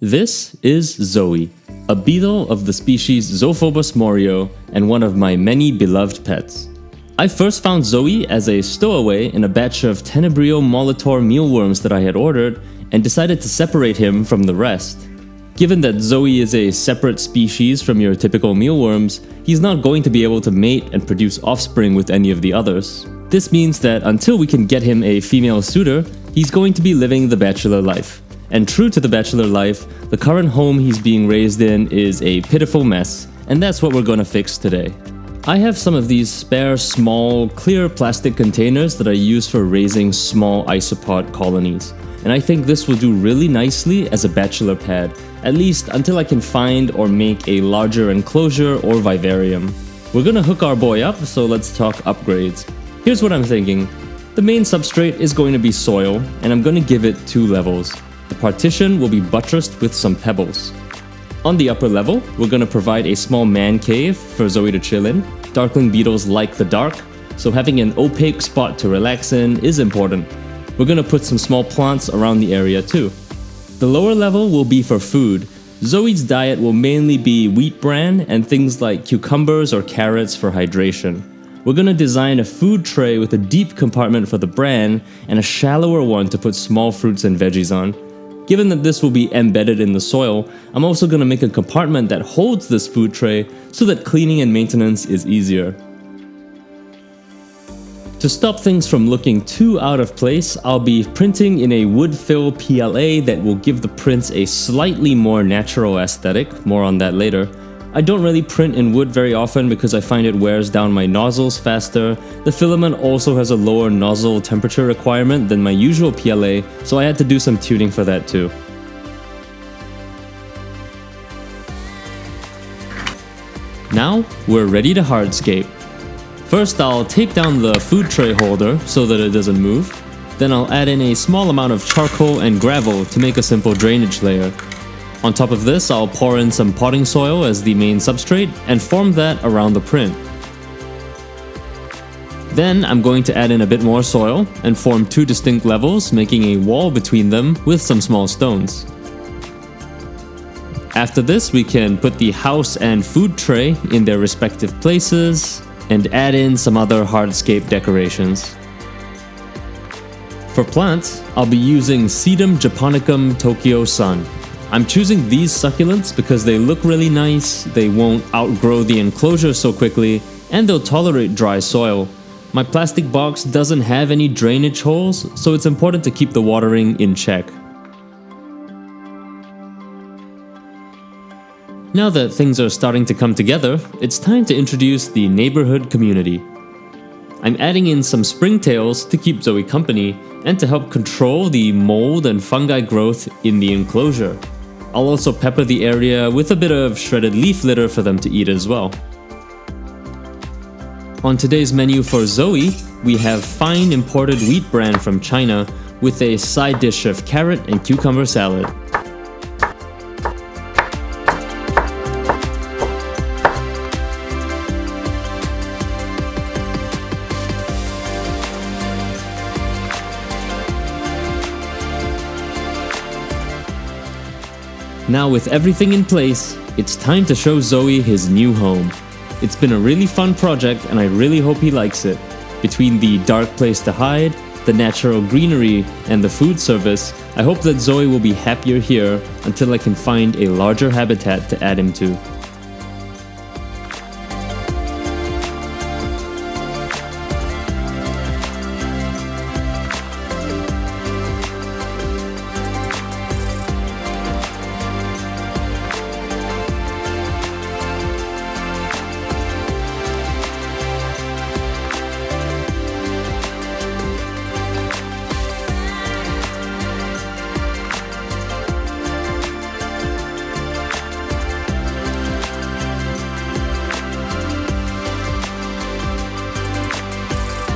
This is Zoe, a beetle of the species Zophobos morio and one of my many beloved pets. I first found Zoe as a stowaway in a batch of Tenebrio molitor mealworms that I had ordered and decided to separate him from the rest. Given that Zoe is a separate species from your typical mealworms, he's not going to be able to mate and produce offspring with any of the others. This means that until we can get him a female suitor, he's going to be living the bachelor life. And true to the bachelor life, the current home he's being raised in is a pitiful mess, and that's what we're gonna fix today. I have some of these spare small, clear plastic containers that I use for raising small isopod colonies, and I think this will do really nicely as a bachelor pad, at least until I can find or make a larger enclosure or vivarium. We're gonna hook our boy up, so let's talk upgrades. Here's what I'm thinking. The main substrate is going to be soil, and I'm gonna give it 2 levels. The partition will be buttressed with some pebbles. On the upper level, we're going to provide a small man cave for Zoe to chill in. Darkling beetles like the dark, so having an opaque spot to relax in is important. We're going to put some small plants around the area too. The lower level will be for food. Zoe's diet will mainly be wheat bran and things like cucumbers or carrots for hydration. We're going to design a food tray with a deep compartment for the bran and a shallower one to put small fruits and veggies on. Given that this will be embedded in the soil, I'm also going to make a compartment that holds this food tray so that cleaning and maintenance is easier. To stop things from looking too out of place, I'll be printing in a wood fill PLA that will give the prints a slightly more natural aesthetic, more on that later. I don't really print in wood very often because I find it wears down my nozzles faster. The filament also has a lower nozzle temperature requirement than my usual PLA, so I had to do some tuning for that too. Now, we're ready to hardscape. First, I'll tape down the food tray holder so that it doesn't move. Then I'll add in a small amount of charcoal and gravel to make a simple drainage layer. On top of this, I'll pour in some potting soil as the main substrate and form that around the print. Then I'm going to add in a bit more soil and form 2 distinct levels, making a wall between them with some small stones. After this, we can put the house and food tray in their respective places and add in some other hardscape decorations. For plants, I'll be using Sedum japonicum Tokyo Sun. I'm choosing these succulents because they look really nice, they won't outgrow the enclosure so quickly, and they'll tolerate dry soil. My plastic box doesn't have any drainage holes, so it's important to keep the watering in check. Now that things are starting to come together, it's time to introduce the neighborhood community. I'm adding in some springtails to keep Zoe company and to help control the mold and fungi growth in the enclosure. I'll also pepper the area with a bit of shredded leaf litter for them to eat as well. On today's menu for Zoe, we have fine imported wheat bran from China with a side dish of carrot and cucumber salad. Now with everything in place, it's time to show Zoe his new home. It's been a really fun project and I really hope he likes it. Between the dark place to hide, the natural greenery, and the food service, I hope that Zoe will be happier here until I can find a larger habitat to add him to.